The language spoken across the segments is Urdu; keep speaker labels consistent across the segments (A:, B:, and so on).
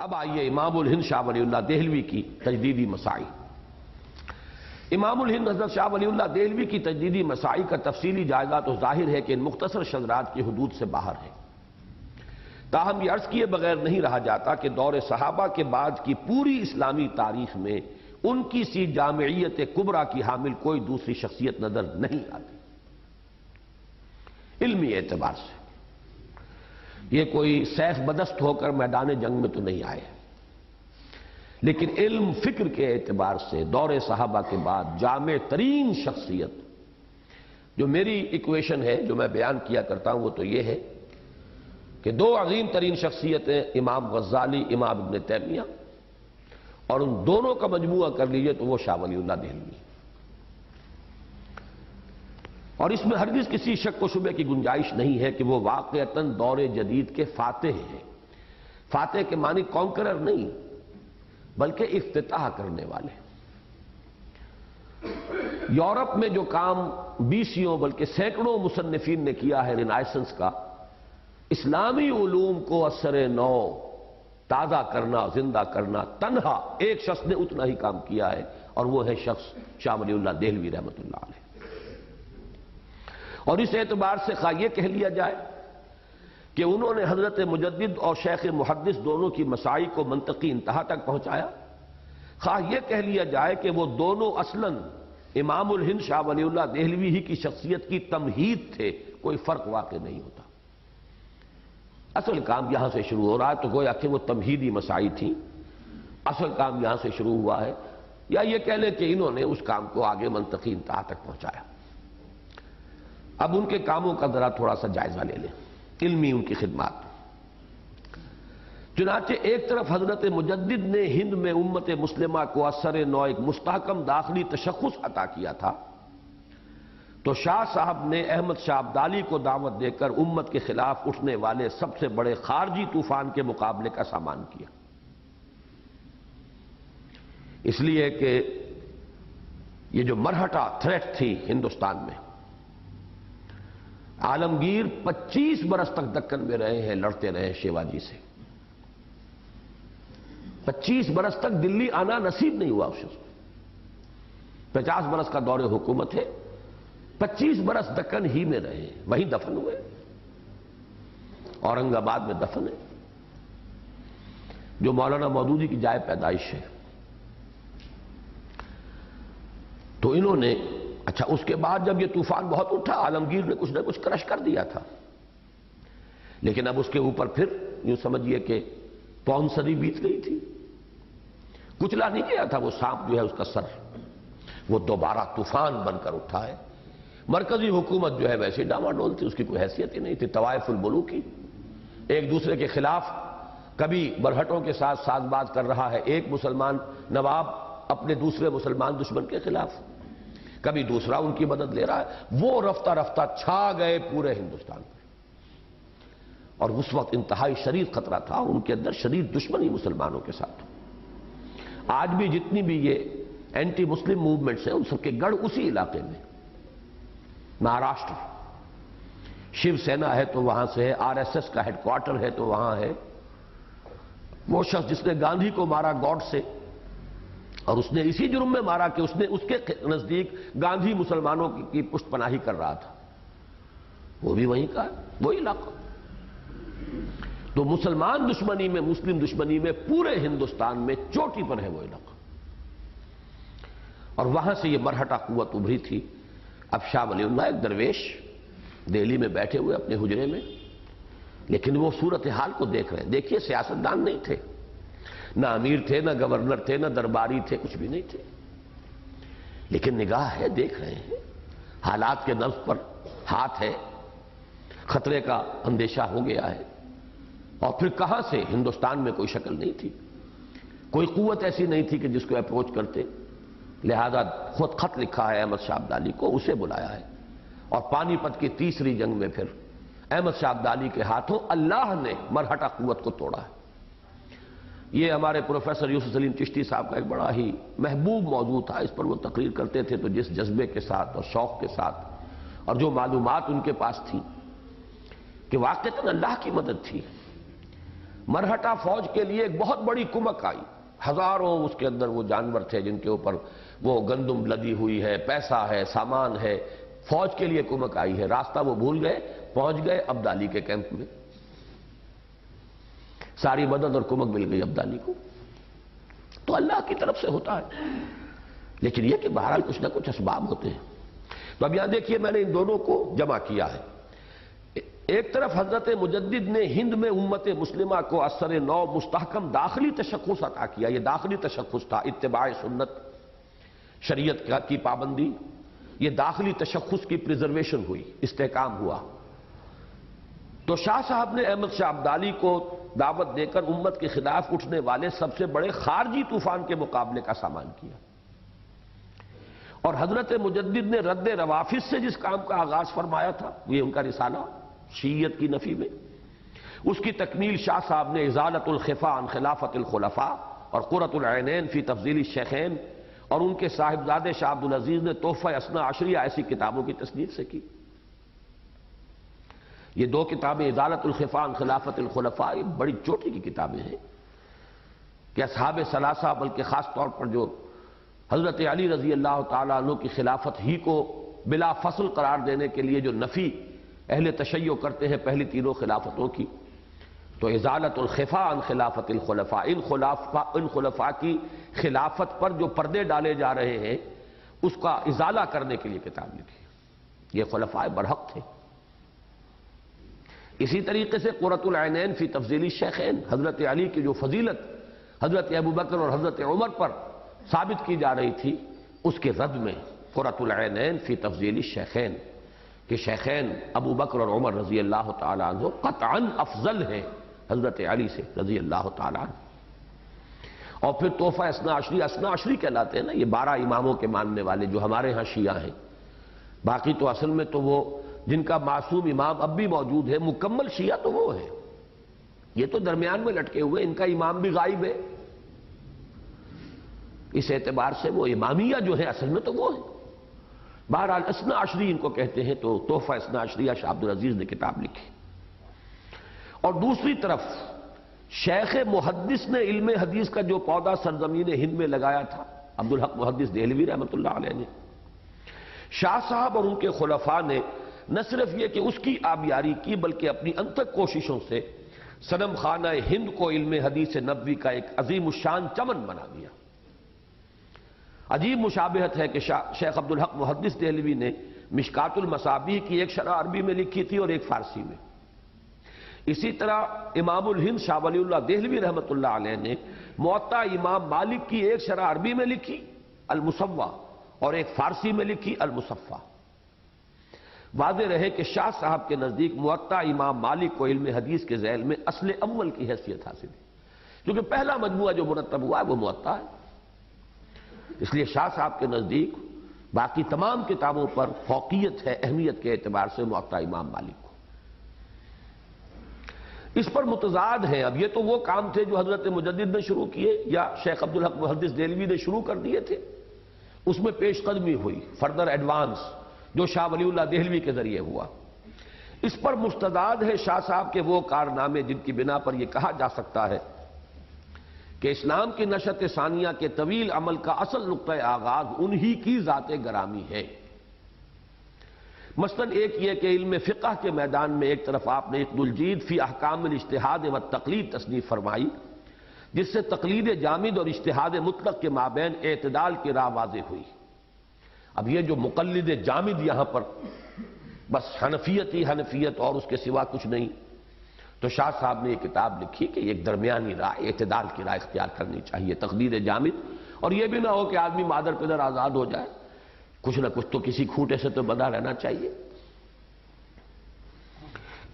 A: اب آئیے امام الہند شاہ ولی اللہ دہلوی کی تجدیدی مسائی۔ امام الہند حضرت شاہ ولی اللہ دہلوی کی تجدیدی مسائی کا تفصیلی جائزہ تو ظاہر ہے کہ ان مختصر شذرات کی حدود سے باہر ہے، تاہم یہ عرض کیے بغیر نہیں رہا جاتا کہ دور صحابہ کے بعد کی پوری اسلامی تاریخ میں ان کی سی جامعیت کبریٰ کی حامل کوئی دوسری شخصیت نظر نہیں آتی۔ علمی اعتبار سے یہ کوئی سیف بدست ہو کر میدان جنگ میں تو نہیں آئے، لیکن علم فکر کے اعتبار سے دور صحابہ کے بعد جامع ترین شخصیت، جو میری ایکویشن ہے جو میں بیان کیا کرتا ہوں وہ تو یہ ہے کہ دو عظیم ترین شخصیتیں امام غزالی، امام ابن تیمیہ، اور ان دونوں کا مجموعہ کر لیجئے تو وہ شاہ ولی اللہ دہلوی، اور اس میں ہرگز کسی شک و شبے کی گنجائش نہیں ہے کہ وہ واقعتاً دور جدید کے فاتح ہیں۔ فاتح کے معنی کانکرر نہیں بلکہ افتتاح کرنے والے۔ یورپ میں جو کام بیسیوں بلکہ سینکڑوں مصنفین نے کیا ہے رینائسنس کا، اسلامی علوم کو اثر نو تازہ کرنا، زندہ کرنا، تنہا ایک شخص نے اتنا ہی کام کیا ہے، اور وہ ہے شخص شاہ ولی اللہ دہلوی رحمۃ اللہ علیہ۔ اور اس اعتبار سے خواہ یہ کہہ لیا جائے کہ انہوں نے حضرت مجدد اور شیخ محدث دونوں کی مسائی کو منطقی انتہا تک پہنچایا، خواہ یہ کہہ لیا جائے کہ وہ دونوں اصلاً امام الہند شاہ ولی اللہ دہلوی ہی کی شخصیت کی تمہید تھے، کوئی فرق واقع نہیں ہوتا۔ اصل کام یہاں سے شروع ہو رہا ہے تو گویا کہ وہ تمہیدی مسائی تھیں، اصل کام یہاں سے شروع ہوا ہے، یا یہ کہہ لیں کہ انہوں نے اس کام کو آگے منطقی انتہا تک پہنچایا۔ اب ان کے کاموں کا ذرا تھوڑا سا جائزہ لے لیں، علمی ان کی خدمات۔ چنانچہ ایک طرف حضرت مجدد نے ہند میں امت مسلمہ کو اثر نو ایک مستحکم داخلی تشخص عطا کیا تھا، تو شاہ صاحب نے احمد شاہ ابدالی کو دعوت دے کر امت کے خلاف اٹھنے والے سب سے بڑے خارجی طوفان کے مقابلے کا سامان کیا، اس لیے کہ یہ جو مرہٹہ تھریٹ تھی ہندوستان میں، عالمگیر 25 برس تک دکن میں رہے ہیں، لڑتے رہے شیواجی سے، 25 برس تک دلی آنا نصیب نہیں ہوا اس کو، 50 برس کا دور حکومت ہے، 25 برس دکن ہی میں رہے، وہیں دفن ہوئے، اورنگ آباد میں دفن ہے، جو مولانا مودودی کی جائے پیدائش ہے۔ تو انہوں نے اچھا اس کے بعد جب یہ طوفان بہت اٹھا، عالمگیر نے کچھ نہ کچھ کرش کر دیا تھا، لیکن اب اس کے اوپر پھر یوں سمجھیے کہ پون صدی بیت گئی تھی، کچلا نہیں گیا تھا وہ سانپ جو ہے اس کا سر، وہ دوبارہ طوفان بن کر اٹھا ہے۔ مرکزی حکومت جو ہے ویسے ڈاماڈول تھی، اس کی کوئی حیثیت ہی نہیں تھی، طوائف الملوک کی ایک دوسرے کے خلاف، کبھی برہٹوں کے ساتھ ساز باز کر رہا ہے ایک مسلمان نواب اپنے دوسرے مسلمان دشمن کے خلاف، کبھی دوسرا ان کی مدد لے رہا ہے، وہ رفتہ رفتہ چھا گئے پورے ہندوستان میں، اور اس وقت انتہائی شدید خطرہ تھا، ان کے اندر شدید دشمنی مسلمانوں کے ساتھ۔ آج بھی جتنی بھی یہ اینٹی مسلم موومنٹس ہیں ان سب کے گڑھ اسی علاقے میں، مہاراشٹر، شیو سینا ہے تو وہاں سے ہے، آر ایس ایس کا ہیڈ کوارٹر ہے تو وہاں ہے، وہ شخص جس نے گاندھی کو مارا گاڈ سے، اور اس نے اسی جرم میں مارا کہ اس نے اس کے نزدیک گاندھی مسلمانوں کی پشت پناہی کر رہا تھا، وہ بھی وہیں کا ہے، وہی علاقہ۔ تو مسلمان دشمنی میں، مسلم دشمنی میں پورے ہندوستان میں چوٹی پر ہے وہ علاقہ، اور وہاں سے یہ مرہٹہ قوت ابھری تھی۔ اب شاہ ولی اللہ ایک درویش دہلی میں بیٹھے ہوئے اپنے حجرے میں، لیکن وہ صورتحال کو دیکھ رہے ہیں۔ دیکھیے سیاستدان نہیں تھے، نہ امیر تھے، نہ گورنر تھے، نہ درباری تھے، کچھ بھی نہیں تھے، لیکن نگاہ ہے، دیکھ رہے ہیں، حالات کے نبض پر ہاتھ ہے، خطرے کا اندیشہ ہو گیا ہے، اور پھر کہاں سے ہندوستان میں کوئی شکل نہیں تھی، کوئی قوت ایسی نہیں تھی کہ جس کو اپروچ کرتے، لہذا خود خط لکھا ہے احمد شاہ ابدالی کو، اسے بلایا ہے، اور پانی پت کی تیسری جنگ میں پھر احمد شاہ ابدالی کے ہاتھوں اللہ نے مرہٹہ قوت کو توڑا ہے۔ یہ ہمارے پروفیسر یوسف سلیم چشتی صاحب کا ایک بڑا ہی محبوب موضوع تھا، اس پر وہ تقریر کرتے تھے تو جس جذبے کے ساتھ اور شوق کے ساتھ اور جو معلومات ان کے پاس تھی کہ واقعتاً اللہ کی مدد تھی، مرہٹا فوج کے لیے ایک بہت بڑی کمک آئی، ہزاروں اس کے اندر وہ جانور تھے جن کے اوپر وہ گندم لدی ہوئی ہے، پیسہ ہے، سامان ہے، فوج کے لیے کمک آئی ہے۔ راستہ وہ بھول گئے، پہنچ گئے عبدالی کے کیمپ میں، ساری مدد اور کمک مل گئی عبدالی کو۔ تو اللہ کی طرف سے ہوتا ہے، لیکن یہ کہ بہرحال کچھ نہ کچھ اسباب ہوتے ہیں۔ تو اب یہاں دیکھیے میں نے ان دونوں کو جمع کیا ہے۔ ایک طرف حضرت مجدد نے ہند میں امت مسلمہ کو اثر نو مستحکم داخلی تشخص عطا کیا۔ یہ داخلی تشخص تھا، اتباع سنت، شریعت کی پابندی، یہ داخلی تشخص کی پریزرویشن ہوئی، استحکام ہوا۔ تو شاہ صاحب نے احمد شاہ ابدالی کو دعوت دے کر امت کے خلاف اٹھنے والے سب سے بڑے خارجی طوفان کے مقابلے کا سامان کیا، اور حضرت مجدد نے رد روافظ سے جس کام کا آغاز فرمایا تھا، یہ ان کا رسالہ شیعیت کی نفی میں، اس کی تکمیل شاہ صاحب نے ازالت الخفا عن خلافت الخلفاء اور قرۃ العینین فی تفضیل الشیخین اور ان کے صاحبزادے شاہ عبدالعزیز نے تحفہ اثنا عشریہ ایسی کتابوں کی تصنیف سے کی۔ یہ دو کتابیں ازالت الخفا عن خلافت الخلفاء یہ بڑی چوٹی کی کتابیں ہیں کہ اصحاب ثلاثہ، بلکہ خاص طور پر جو حضرت علی رضی اللہ تعالیٰ عنہ کی خلافت ہی کو بلا فصل قرار دینے کے لیے جو نفی اہل تشیع کرتے ہیں پہلی تینوں خلافتوں کی، تو ازالت الخفا عن خلافت الخلفاء، ان خلفاء کی خلافت پر جو پردے ڈالے جا رہے ہیں اس کا ازالہ کرنے کے لیے کتاب لکھی۔ یہ خلفاء برحق تھے۔ اسی طریقے سے قرۃ العینین فی تفضیل الشیخین، حضرت علی کی جو فضیلت حضرت ابوبکر اور حضرت عمر پر ثابت کی جا رہی تھی، اس کے رد میں قرۃ العینین فی تفضیل الشیخین، کہ شیخین ابو بکر اور عمر رضی اللہ تعالیٰ عنہ قطعاً افضل ہیں حضرت علی سے رضی اللہ تعالیٰ عنہ۔ اور پھر تحفہ اثنا عشری، اثنا عشری کہلاتے ہیں نا یہ 12 اماموں کے ماننے والے جو ہمارے ہاں شیعہ ہیں، باقی تو اصل میں تو وہ جن کا معصوم امام اب بھی موجود ہے، مکمل شیعہ تو وہ ہے، یہ تو درمیان میں لٹکے ہوئے، ان کا امام بھی غائب ہے۔ اس اعتبار سے وہ امامیہ جو ہے اصل میں تو وہ ہے۔ بہرحال اثنا عشری ان کو کہتے ہیں، تو تحفہ اثنا عشریہ شاہ عبدالعزیز نے کتاب لکھی۔ اور دوسری طرف شیخ محدث نے علم حدیث کا جو پودا سرزمین ہند میں لگایا تھا، عبدالحق محدث دہلوی رحمۃ اللہ علیہ نے، شاہ صاحب اور ان کے خلفاء نے نہ صرف یہ کہ اس کی آبیاری کی، بلکہ اپنی انتھک کوششوں سے صنم خانہ ہند کو علم حدیث نبوی کا ایک عظیم الشان چمن بنا دیا۔ عجیب مشابہت ہے کہ شیخ عبدالحق محدث دہلوی نے مشکات المصابیح کی ایک شرح عربی میں لکھی تھی اور ایک فارسی میں۔ اسی طرح امام الہند شاہ ولی اللہ دہلوی رحمۃ اللہ علیہ نے موطا امام مالک کی ایک شرح عربی میں لکھی المصوّع اور ایک فارسی میں لکھی المصفّہ۔ واضح رہے کہ شاہ صاحب کے نزدیک موطا امام مالک کو علم حدیث کے ذیل میں اصل اول کی حیثیت حاصل ہے، کیونکہ پہلا مجموعہ جو مرتب ہوا ہے وہ موطا ہے۔ اس لیے شاہ صاحب کے نزدیک باقی تمام کتابوں پر فوقیت ہے اہمیت کے اعتبار سے موطا امام مالک کو۔ اس پر متضاد ہیں۔ اب یہ تو وہ کام تھے جو حضرت مجدد نے شروع کیے یا شیخ عبدالحق محدث دہلوی نے شروع کر دیے تھے، اس میں پیش قدمی ہوئی، فردر ایڈوانس جو شاہ ولی اللہ دہلوی کے ذریعے ہوا۔ اس پر مستضاد ہے شاہ صاحب کے وہ کارنامے جن کی بنا پر یہ کہا جا سکتا ہے کہ اسلام کی نشأت ثانیہ کے طویل عمل کا اصل نقطۂ آغاز انہی کی ذات گرامی ہے۔ مثلاً ایک یہ کہ علم فقہ کے میدان میں ایک طرف آپ نے اقد الجید فی احکام الاجتہاد و تقلید تصنیف فرمائی، جس سے تقلید جامد اور اجتہاد مطلق کے مابین اعتدال کی راہ واضح ہوئی۔ اب یہ جو مقلد جامد یہاں پر بس حنفیت ہی حنفیت اور اس کے سوا کچھ نہیں، تو شاہ صاحب نے یہ کتاب لکھی کہ ایک درمیانی راہ، اعتدال کی راہ اختیار کرنی چاہیے، تقلید جامد، اور یہ بھی نہ ہو کہ آدمی مادر پدر آزاد ہو جائے، کچھ نہ کچھ تو کسی کھوٹے سے تو بندھا رہنا چاہیے۔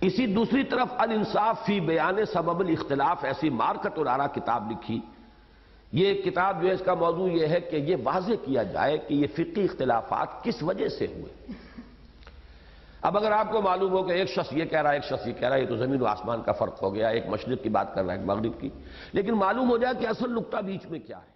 A: اسی دوسری طرف الانصاف فی بیان سبب الاختلاف ایسی مارکت الآراء کتاب لکھی۔ یہ کتاب جو ہے اس کا موضوع یہ ہے کہ یہ واضح کیا جائے کہ یہ فقہی اختلافات کس وجہ سے ہوئے۔ اب اگر آپ کو معلوم ہو کہ ایک شخص یہ کہہ رہا ہے ایک شخص یہ کہہ رہا ہے، یہ تو زمین و آسمان کا فرق ہو گیا، ایک مشرق کی بات کر رہا ہے ایک مغرب کی، لیکن معلوم ہو جائے کہ اصل نقطہ بیچ میں کیا ہے۔